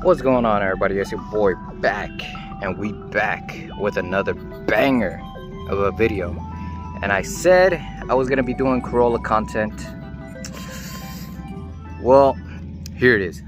What's going on, everybody? It's your boy back, and we back with another banger of a video. And I said I was gonna be doing Corolla content. Well, here it is.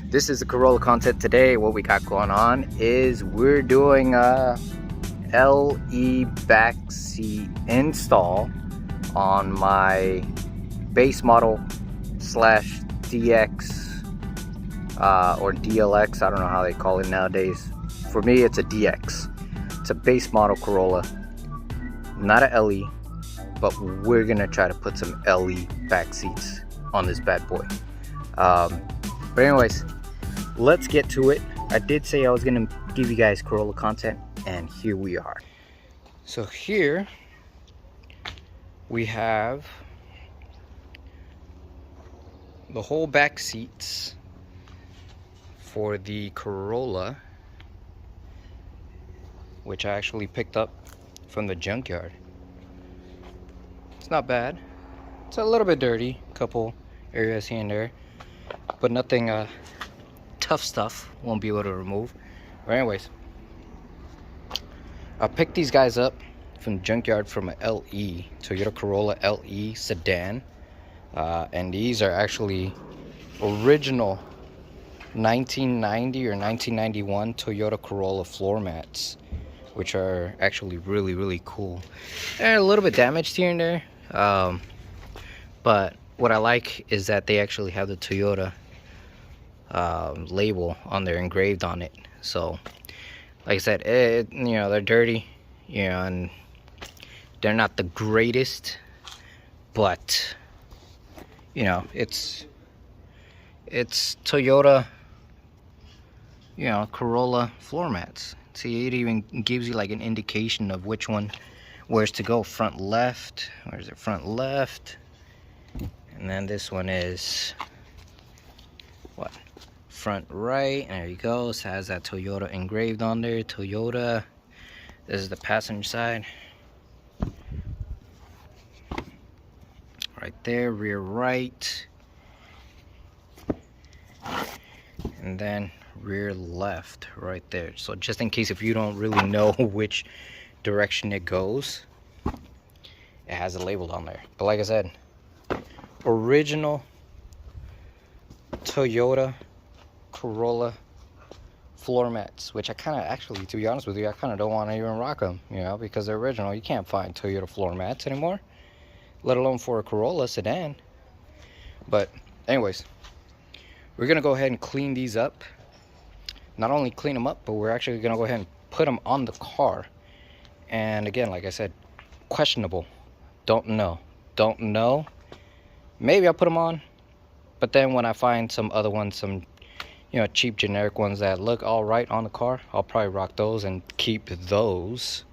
This is the Corolla content today. What we got going on is we're doing a LE backseat install on my base model slash DX or DLX. I don't know how they call it nowadays. For me, it's a DX. It's a base model Corolla, not a LE, but we're gonna try to put some LE back seats on this bad boy. But anyways, let's get to it. I did say I was gonna give you guys Corolla content, and here we are. So here we have the whole back seats for the Corolla, which I actually picked up from the junkyard. It's not bad. It's a little bit dirty, couple areas here and there, but nothing tough stuff won't be able to remove. But anyways, I picked these guys up from the junkyard from a LE, Toyota Corolla LE sedan, and these are actually original 1990 or 1991 Toyota Corolla floor mats, which are actually really cool. They're a little bit damaged here and there, but what I like is that they actually have the Toyota label on there, engraved on it. So like I said, you know, they're dirty, you know, and they're not the greatest, but you know, it's Toyota, you know, Corolla floor mats. See, it even gives you like an indication of which one, where's to go. Front left, where's it? Front left. And then this one is what? Front right. There you go. It has that Toyota engraved on there. Toyota. This is the passenger side. Right there, rear right. And then rear left right there. So just in case if you don't really know which direction it goes, it has it labeled on there. But like I said, original Toyota Corolla floor mats, which I kind of, actually, to be honest with you, I kind of don't want to even rock them, you know, because they're original. You can't find Toyota floor mats anymore, let alone for a Corolla sedan. But anyways, we're gonna go ahead and clean these up. Not only clean them up, but we're actually gonna go ahead and put them on the car. And again, like I said, questionable. Don't know. Maybe I'll put them on, but then when I find some other ones, some, you know, cheap generic ones that look all right on the car, I'll probably rock those and keep those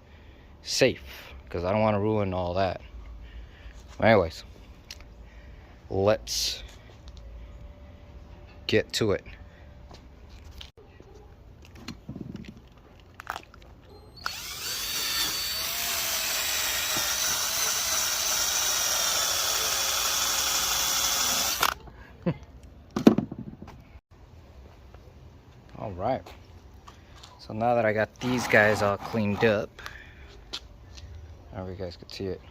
safe, because I don't want to ruin all that. Anyways, let's get to it. All right, so now that I got these guys all cleaned up, I hope you guys could see it.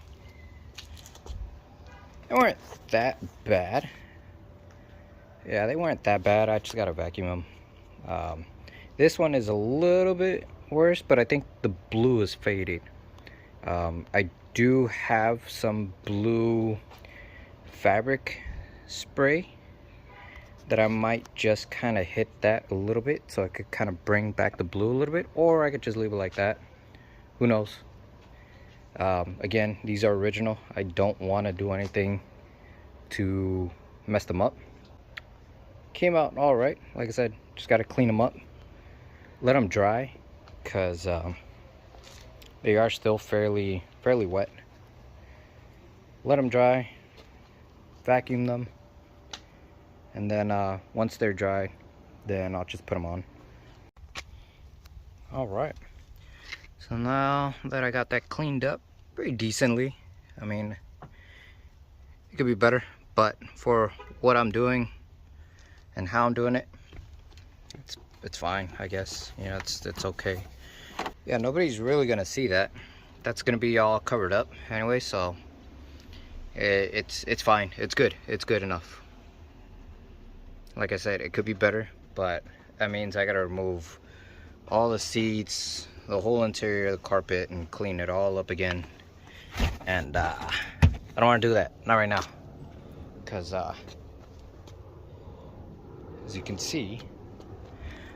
They weren't that bad. Yeah, they weren't that bad. I just gotta vacuum them. This one is a little bit worse, but I think the blue is faded. I do have some blue fabric spray that I might just kind of hit that a little bit, so I could kind of bring back the blue a little bit, or I could just leave it like that. Who knows? Again, these are original. I don't want to do anything to mess them up. Came out all right. Like I said, just got to clean them up, let them dry, because they are still fairly wet. Let them dry, vacuum them, and then once they're dry, then I'll just put them on. All right, so now that I got that cleaned up pretty decently, I mean, it could be better, but for what I'm doing and how I'm doing it, it's fine, I guess. You know, it's okay. Yeah, nobody's really gonna see that. That's gonna be all covered up anyway, so it's fine. It's good. It's good enough. Like I said, it could be better, but that means I gotta remove all the seats, the whole interior of the carpet, and clean it all up again. And I don't want to do that, not right now, because as you can see,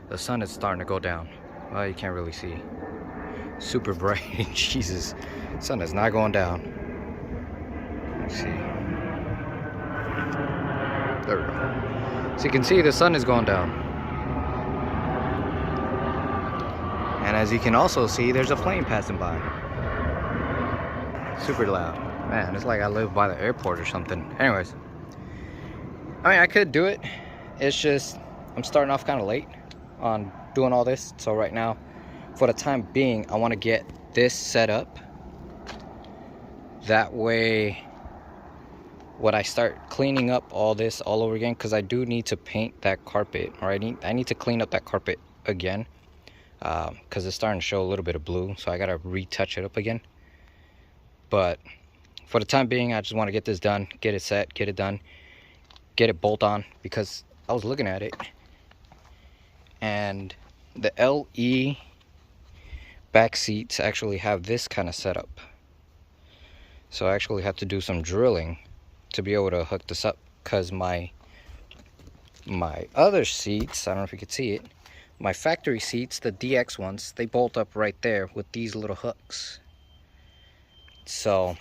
the sun is starting to go down. Well, you can't really see. Super bright. Jesus, sun is not going down. Let's see. There we go. So you can see the sun is going down. And as you can also see, there's a plane passing by. Super loud. Man, it's like I live by the airport or something. Anyways, I mean, I could do it. It's just, I'm starting off kind of late on doing all this. So right now, for the time being, I want to get this set up. That way, when I start cleaning up all this all over again, because I do need to paint that carpet, or I need to clean up that carpet again, because it's starting to show a little bit of blue, so I gotta retouch it up again. But for the time being, I just want to get this done, get it set, get it done, get it bolt on, because I was looking at it and the LE back seats actually have this kind of setup. So I actually have to do some drilling to be able to hook this up, because my other seats, I don't know if you can see it, my factory seats, the DX ones, they bolt up right there with these little hooks. So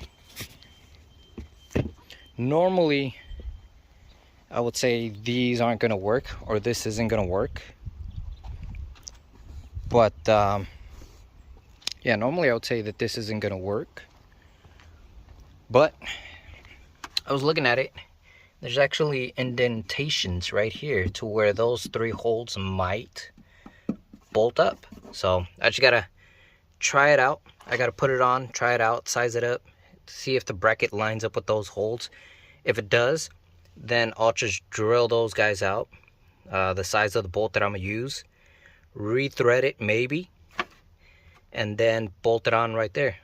normally I would say these aren't gonna work, or this isn't gonna work, but yeah, normally I would say that this isn't gonna work. But I was looking at it, there's actually indentations right here to where those 3 holes might bolt up. So I just gotta try it out. I gotta put it on, try it out, size it up, see if the bracket lines up with those holes. If it does, then I'll just drill those guys out, the size of the bolt that I'm gonna use, rethread it maybe, and then bolt it on right there.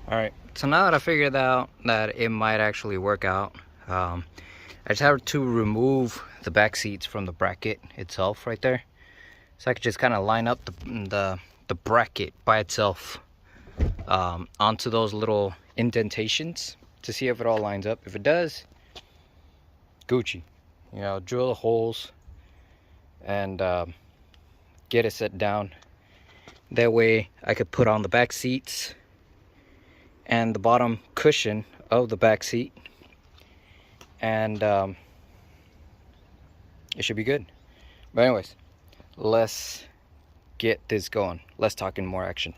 Alright, so now that I figured out that it might actually work out, I just have to remove the back seats from the bracket itself right there. So I could just kind of line up the bracket by itself onto those little indentations to see if it all lines up. If it does, Gucci. You know, drill the holes and get it set down. That way I could put on the back seats and the bottom cushion of the back seat, and it should be good. But anyways, let's get this going. Let's talk in more action.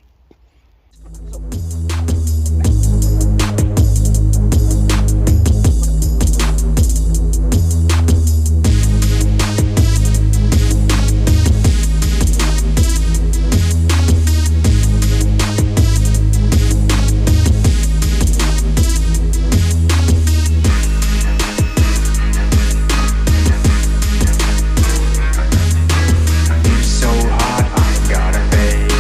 So hot, I gotta bathe.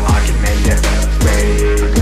I can make it a fade.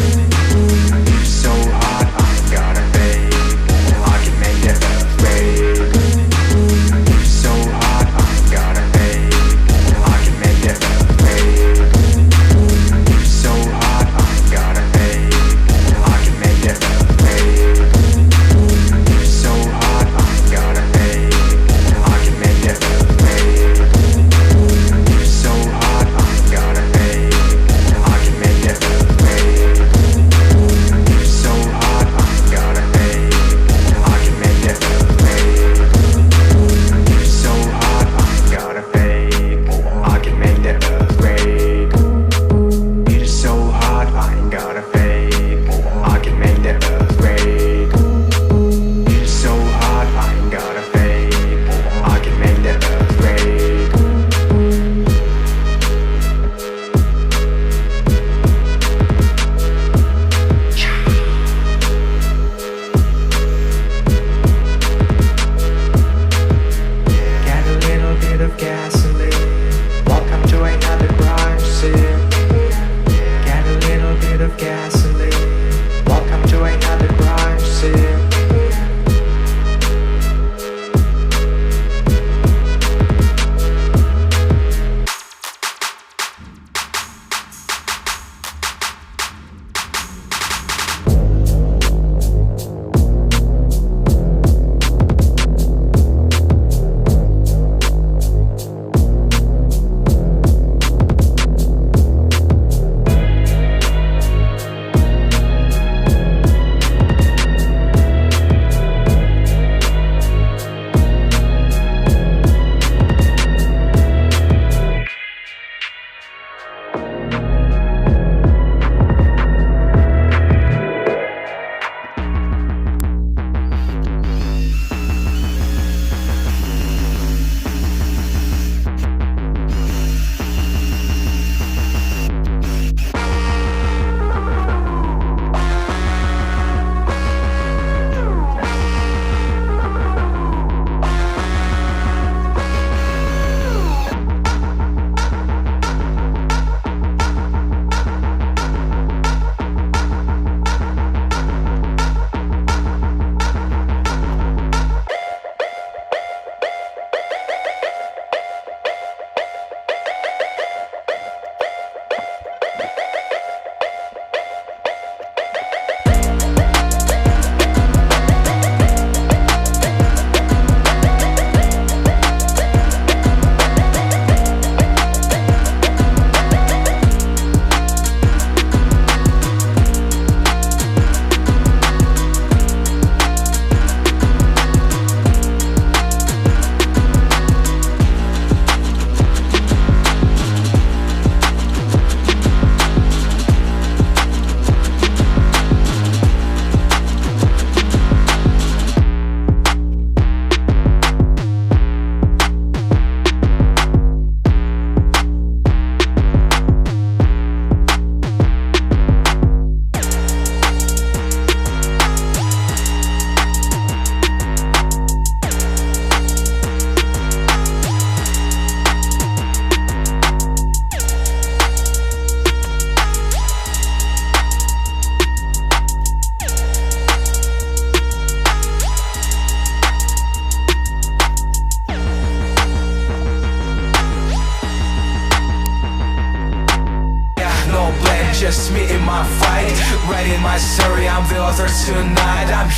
catch me in my fight. Writing my story, I'm the author tonight. I'm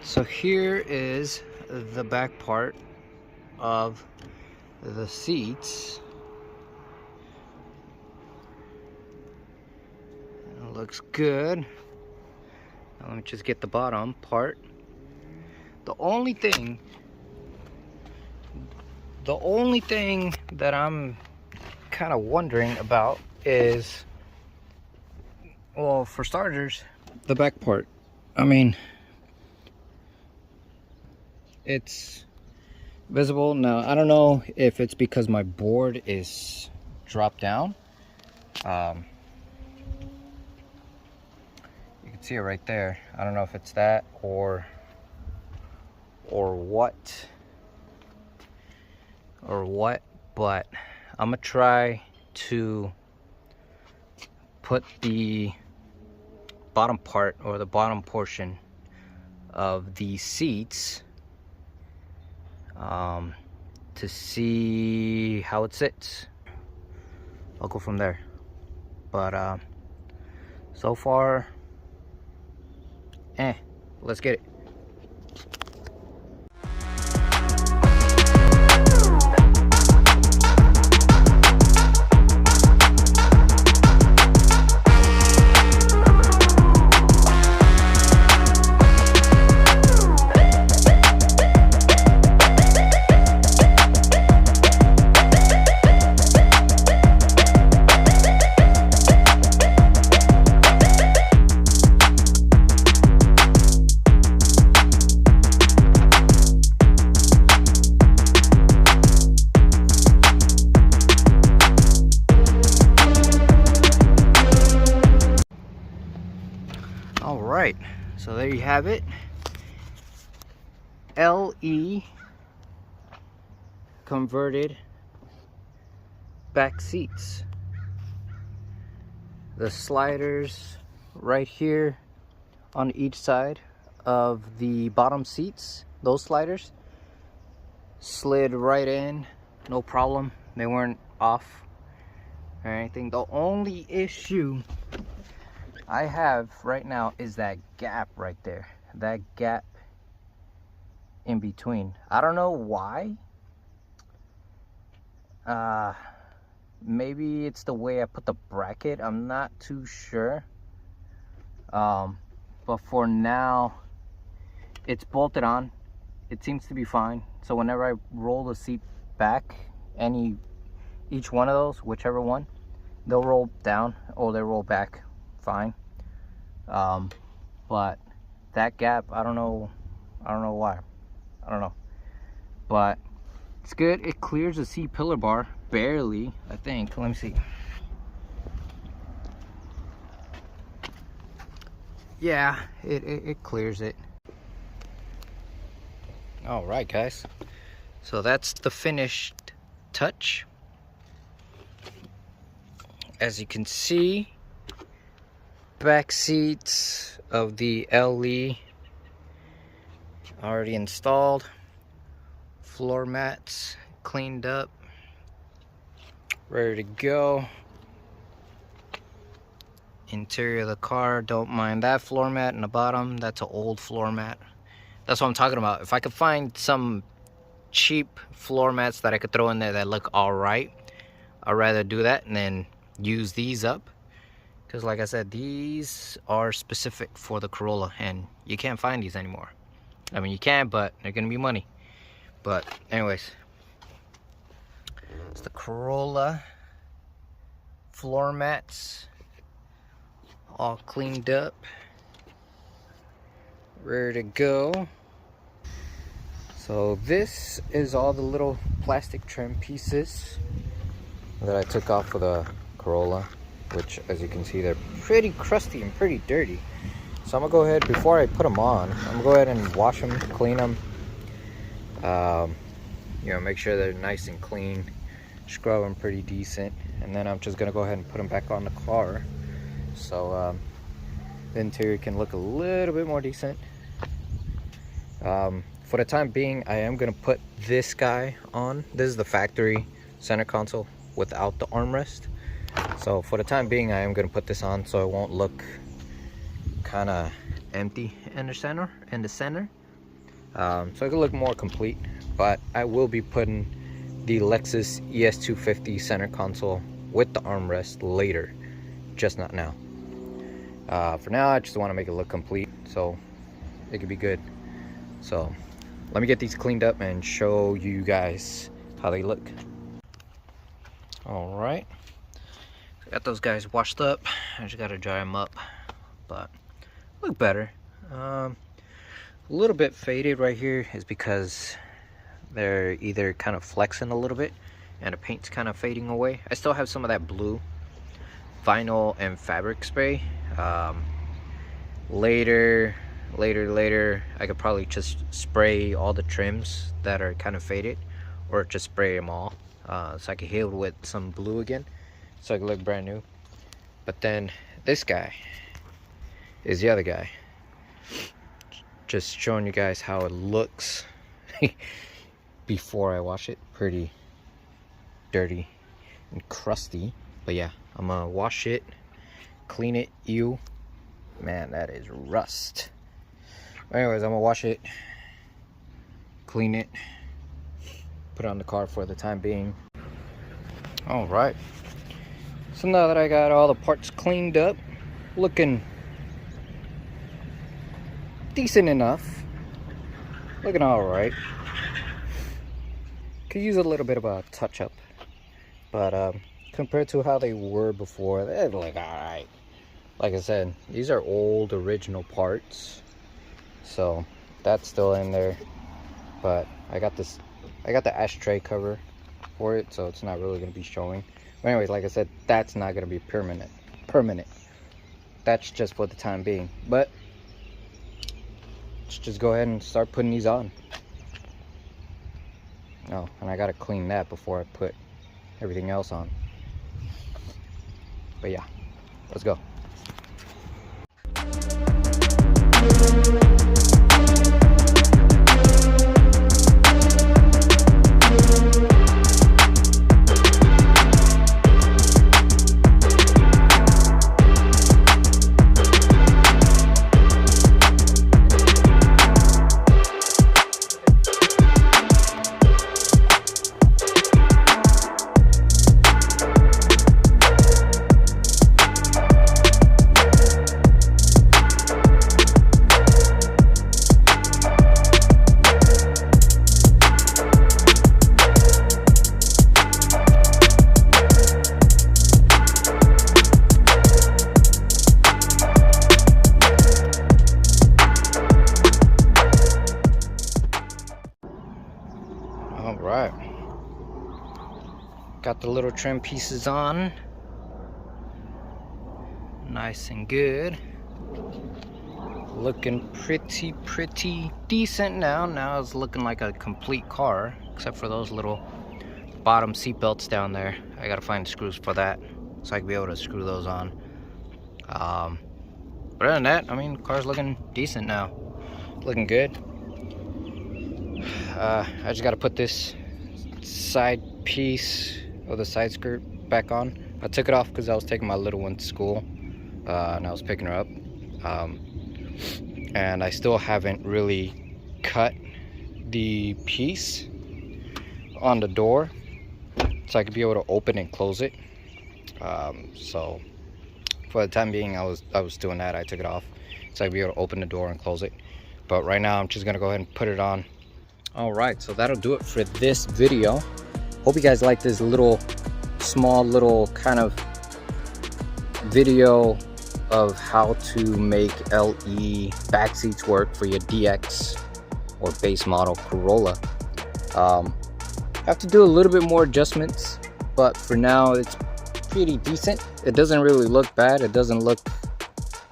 So here is the back part of the seats. It looks good. Now let me just get the bottom part. The only thing that I'm kind of wondering about is, well, for starters, the back part. I mean, it's visible now. I don't know if it's because my board is dropped down. You can see it right there. I don't know if it's that or what, but I'm gonna try to put the bottom part or the bottom portion of the seats to see how it sits. I'll go from there, but so far, let's get it. Alright, so there you have it. LE converted back seats. The sliders right here on each side of the bottom seats, those sliders slid right in, no problem. They weren't off or anything. The only issue I have right now is that gap right there. That gap in between. I don't know why. Maybe it's the way I put the bracket. I'm not too sure. But for now, it's bolted on. It seems to be fine. So whenever I roll the seat back, each one of those, whichever one, they'll roll down or they roll back fine. But that gap, I don't know why. I don't know, but it's good. It clears the seat pillar bar barely, I think. Let me see. Yeah, it clears it. All right, guys, so that's the finished touch. As you can see, back seats of the LE already installed, floor mats cleaned up, ready to go. Interior of the car, don't mind that floor mat in the bottom. That's an old floor mat. That's what I'm talking about. If I could find some cheap floor mats that I could throw in there that look all right, I'd rather do that and then use these up. Because like I said, these are specific for the Corolla and you can't find these anymore. I mean, you can, but they're gonna be money. But anyways, it's the Corolla floor mats, all cleaned up, ready to go. So this is all the little plastic trim pieces that I took off of the Corolla, which, as you can see, they're pretty crusty and pretty dirty. So I'm gonna go ahead, before I put them on, I'm gonna go ahead and wash them, clean them, you know, make sure they're nice and clean, scrub them pretty decent, and then I'm just gonna go ahead and put them back on the car, so the interior can look a little bit more decent. For the time being, I am gonna put this guy on. This is the factory center console without the armrest. So for the time being, I am gonna put this on so it won't look kind of empty in the center. So it can look more complete. But I will be putting the Lexus ES250 center console with the armrest later, just not now. For now, I just want to make it look complete so it could be good. So let me get these cleaned up and show you guys how they look. All right, got those guys washed up. I just gotta dry them up, but look better. A little bit faded right here is because they're either kind of flexing a little bit and the paint's kind of fading away. I still have some of that blue vinyl and fabric spray. Later I could probably just spray all the trims that are kind of faded, or just spray them all, so I could heal with some blue again so it could look brand new. But then this guy is the other guy. Just showing you guys how it looks before I wash it. Pretty dirty and crusty, but yeah, I'm gonna wash it, clean it. Ew, man, that is rust. Anyways, I'm gonna wash it, clean it, put it on the car for the time being. All right, so now that I got all the parts cleaned up, looking decent enough, looking all right. Could use a little bit of a touch up, but compared to how they were before, they're like all right. Like I said, these are old original parts, so that's still in there. But I got the ashtray cover for it, so it's not really going to be showing. But anyways, like I said, that's not going to be permanent. That's just for the time being. But let's just go ahead and start putting these on. Oh, and I gotta clean that before I put everything else on. But yeah, let's go. Alright, got the little trim pieces on, nice and good, looking pretty decent now. Now it's looking like a complete car, except for those little bottom seat belts down there. I gotta find screws for that so I can be able to screw those on. But other than that, I mean, the car's looking decent now, looking good. I just got to put this side piece of the side skirt back on. I took it off because I was taking my little one to school, and I was picking her up, and I still haven't really cut the piece on the door so I could be able to open and close it. So for the time being, I was doing that. I took it off so I could be able to open the door and close it. But right now I'm just gonna go ahead and put it on. All right, so that'll do it for this video. Hope you guys like this small little kind of video of how to make LE back seats work for your DX or base model Corolla. Have to do a little bit more adjustments, but for now it's pretty decent. It doesn't really look bad. It doesn't look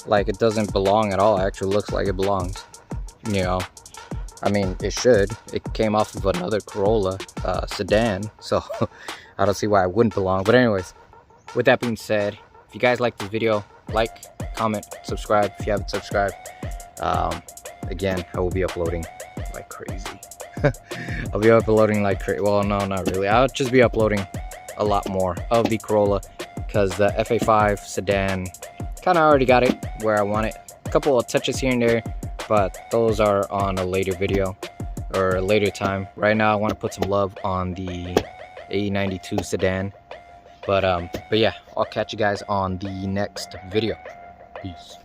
like it doesn't belong at all. It actually looks like it belongs, you know. I mean, it should. It came off of another Corolla sedan, so I don't see why it wouldn't belong. But anyways, with that being said, if you guys like this video, like, comment, subscribe if you haven't subscribed. Again, I will be uploading like crazy. I'll be uploading like crazy. Well, no, not really. I'll just be uploading a lot more of the Corolla because the FA5 sedan kind of already got it where I want it. A couple of touches here and there, but those are on a later video or a later time. Right now I want to put some love on the Ae92 sedan. But yeah, I'll catch you guys on the next video. Peace.